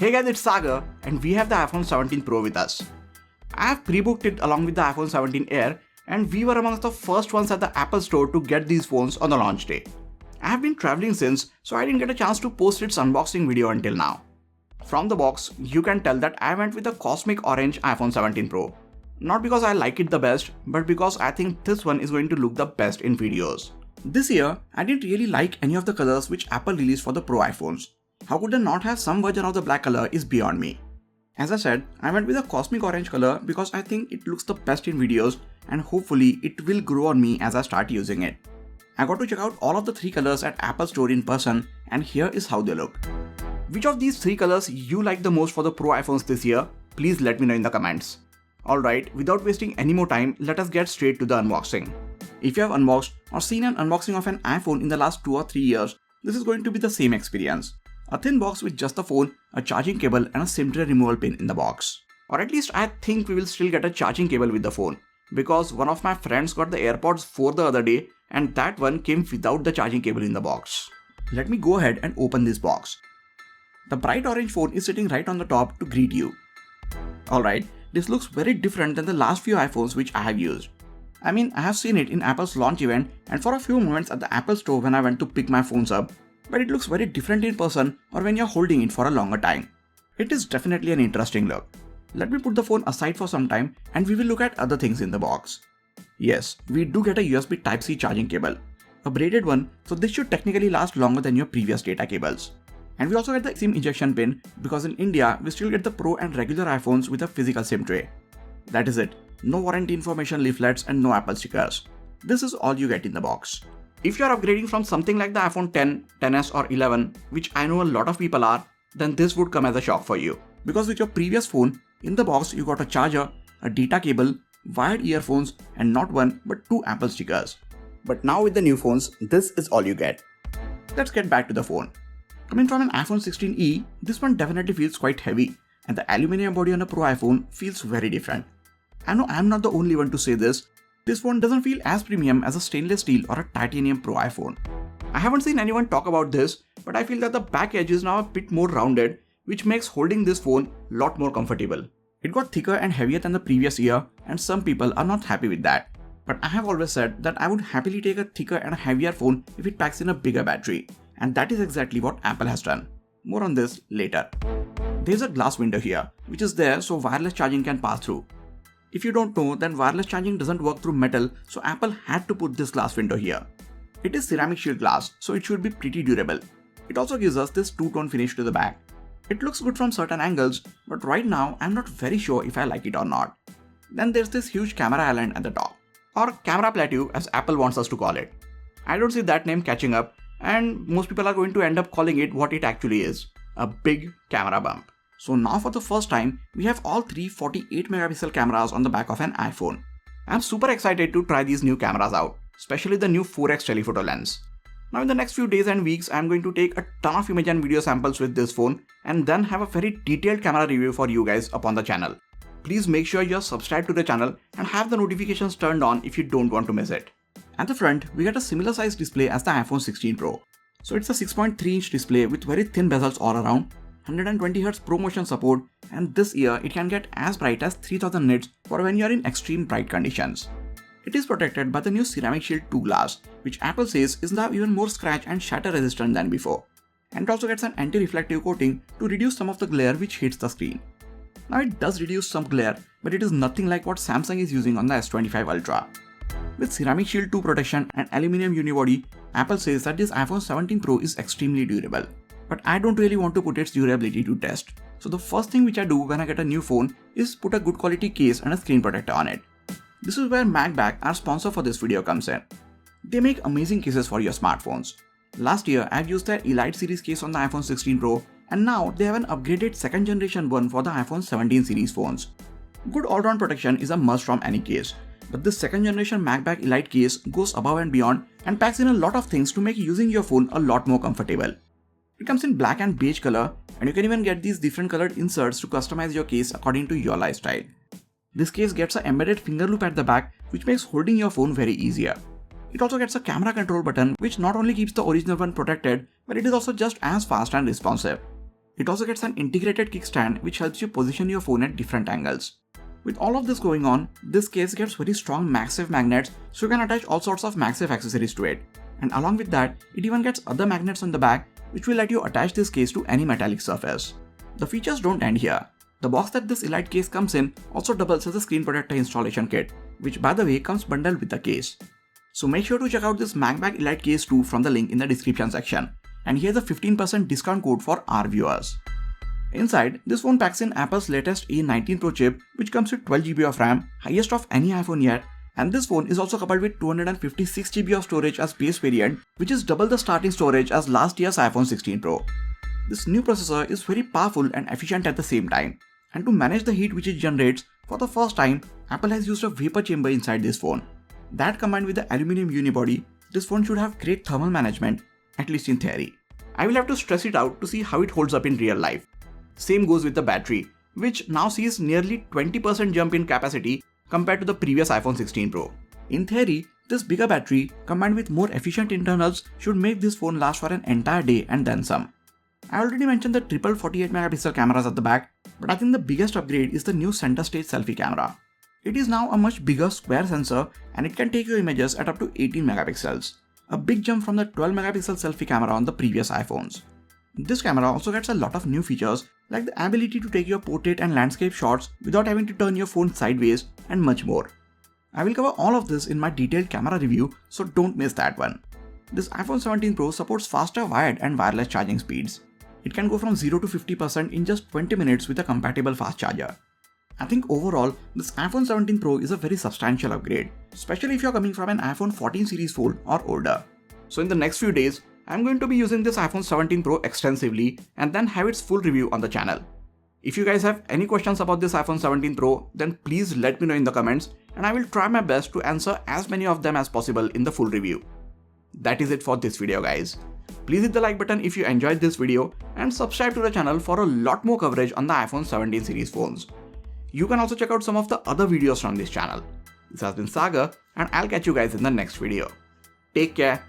Hey guys, it's Sagar and we have the iPhone 17 Pro with us. I have pre-booked it along with the iPhone 17 Air and we were amongst the first ones at the Apple store to get these phones on the launch day. I have been traveling since, so I didn't get a chance to post its unboxing video until now. From the box, you can tell that I went with the cosmic orange iPhone 17 Pro. Not because I like it the best, but because I think this one is going to look the best in videos. This year, I didn't really like any of the colors which Apple released for the Pro iPhones. How could they not have some version of the black color is beyond me. As I said, I went with a cosmic orange color because I think it looks the best in videos and hopefully it will grow on me as I start using it. I got to check out all of the three colors at Apple store in person and here is how they look. Which of these three colors you like the most for the Pro iPhones this year? Please let me know in the comments. Alright, without wasting any more time, let us get straight to the unboxing. If you have unboxed or seen an unboxing of an iPhone in the last 2 or 3 years, this is going to be the same experience. A thin box with just the phone, a charging cable and a SIM tray removal pin in the box. Or at least I think we will still get a charging cable with the phone. Because one of my friends got the AirPods 4 the other day and that one came without the charging cable in the box. Let me go ahead and open this box. The bright orange phone is sitting right on the top to greet you. Alright, this looks very different than the last few iPhones which I have used. I mean, I have seen it in Apple's launch event and for a few moments at the Apple store when I went to pick my phones up. But it looks very different in person or when you're holding it for a longer time. It is definitely an interesting look. Let me put the phone aside for some time and we will look at other things in the box. Yes, we do get a USB Type-C charging cable. A braided one, so this should technically last longer than your previous data cables. And we also get the SIM injection pin because in India, we still get the Pro and regular iPhones with a physical SIM tray. That is it. No warranty information leaflets and no Apple stickers. This is all you get in the box. If you are upgrading from something like the iPhone 10, 10s or 11, which I know a lot of people are, then this would come as a shock for you. Because with your previous phone, in the box you got a charger, a data cable, wired earphones and not one but 2 Apple stickers. But now with the new phones, this is all you get. Let's get back to the phone. Coming from an iPhone 16e, this one definitely feels quite heavy and the aluminium body on a Pro iPhone feels very different. I know I'm not the only one to say this. This phone doesn't feel as premium as a stainless steel or a titanium Pro iPhone. I haven't seen anyone talk about this, but I feel that the back edge is now a bit more rounded, which makes holding this phone a lot more comfortable. It got thicker and heavier than the previous year and some people are not happy with that. But I have always said that I would happily take a thicker and a heavier phone if it packs in a bigger battery. And that is exactly what Apple has done. More on this later. There's a glass window here, which is there so wireless charging can pass through. If you don't know, then wireless charging doesn't work through metal, so Apple had to put this glass window here. It is ceramic shield glass, so it should be pretty durable. It also gives us this two-tone finish to the back. It looks good from certain angles, but right now I'm not very sure if I like it or not. Then there's this huge camera island at the top, or camera plateau as Apple wants us to call it. I don't see that name catching up, and most people are going to end up calling it what it actually is, a big camera bump. So now for the first time, we have all three 48 megapixel cameras on the back of an iPhone. I'm super excited to try these new cameras out, especially the new 4x telephoto lens. Now in the next few days and weeks, I'm going to take a ton of image and video samples with this phone and then have a very detailed camera review for you guys up on the channel. Please make sure you're subscribed to the channel and have the notifications turned on if you don't want to miss it. At the front, we get a similar size display as the iPhone 16 Pro. So it's a 6.3-inch display with very thin bezels all around, 120Hz ProMotion support, and this year it can get as bright as 3000 nits for when you are in extreme bright conditions. It is protected by the new Ceramic Shield 2 glass, which Apple says is now even more scratch and shatter resistant than before. And it also gets an anti-reflective coating to reduce some of the glare which hits the screen. Now it does reduce some glare, but it is nothing like what Samsung is using on the S25 Ultra. With Ceramic Shield 2 protection and aluminum unibody, Apple says that this iPhone 17 Pro is extremely durable. But I don't really want to put its durability to test. So the first thing which I do when I get a new phone is put a good quality case and a screen protector on it. This is where MacBack, our sponsor for this video, comes in. They make amazing cases for your smartphones. Last year I've used their Elite series case on the iPhone 16 Pro and now they have an upgraded 2nd generation one for the iPhone 17 series phones. Good all-round protection is a must from any case. But this 2nd generation MacBack Elite case goes above and beyond and packs in a lot of things to make using your phone a lot more comfortable. It comes in black and beige color and you can even get these different colored inserts to customize your case according to your lifestyle. This case gets an embedded finger loop at the back which makes holding your phone very easier. It also gets a camera control button which not only keeps the original one protected, but it is also just as fast and responsive. It also gets an integrated kickstand which helps you position your phone at different angles. With all of this going on, this case gets very strong MagSafe magnets, so you can attach all sorts of MagSafe accessories to it. And along with that, it even gets other magnets on the back which will let you attach this case to any metallic surface. The features don't end here. The box that this Elite case comes in also doubles as a screen protector installation kit, which by the way comes bundled with the case. So make sure to check out this MagBag Elite case too from the link in the description section. And here's a 15% discount code for our viewers. Inside, this phone packs in Apple's latest A19 Pro chip, which comes with 12GB of RAM, highest of any iPhone yet, and this phone is also coupled with 256GB of storage as base variant, which is double the starting storage as last year's iPhone 16 Pro. This new processor is very powerful and efficient at the same time, and to manage the heat which it generates, for the first time, Apple has used a vapor chamber inside this phone. That combined with the aluminum unibody, this phone should have great thermal management, at least in theory. I will have to stress it out to see how it holds up in real life. Same goes with the battery, which now sees nearly 20% jump in capacity compared to the previous iPhone 16 Pro. In theory, this bigger battery combined with more efficient internals should make this phone last for an entire day and then some. I already mentioned the triple 48MP cameras at the back, but I think the biggest upgrade is the new center stage selfie camera. It is now a much bigger square sensor and it can take your images at up to 18MP, a big jump from the 12MP selfie camera on the previous iPhones. This camera also gets a lot of new features like the ability to take your portrait and landscape shots without having to turn your phone sideways and much more. I will cover all of this in my detailed camera review, so don't miss that one. This iPhone 17 Pro supports faster wired and wireless charging speeds. It can go from 0 to 50% in just 20 minutes with a compatible fast charger. I think overall, this iPhone 17 Pro is a very substantial upgrade, especially if you're coming from an iPhone 14 series phone or older. So in the next few days, I'm going to be using this iPhone 17 Pro extensively and then have its full review on the channel. If you guys have any questions about this iPhone 17 Pro, then please let me know in the comments and I will try my best to answer as many of them as possible in the full review. That is it for this video guys. Please hit the like button if you enjoyed this video and subscribe to the channel for a lot more coverage on the iPhone 17 series phones. You can also check out some of the other videos from this channel. This has been Sagar and I'll catch you guys in the next video. Take care.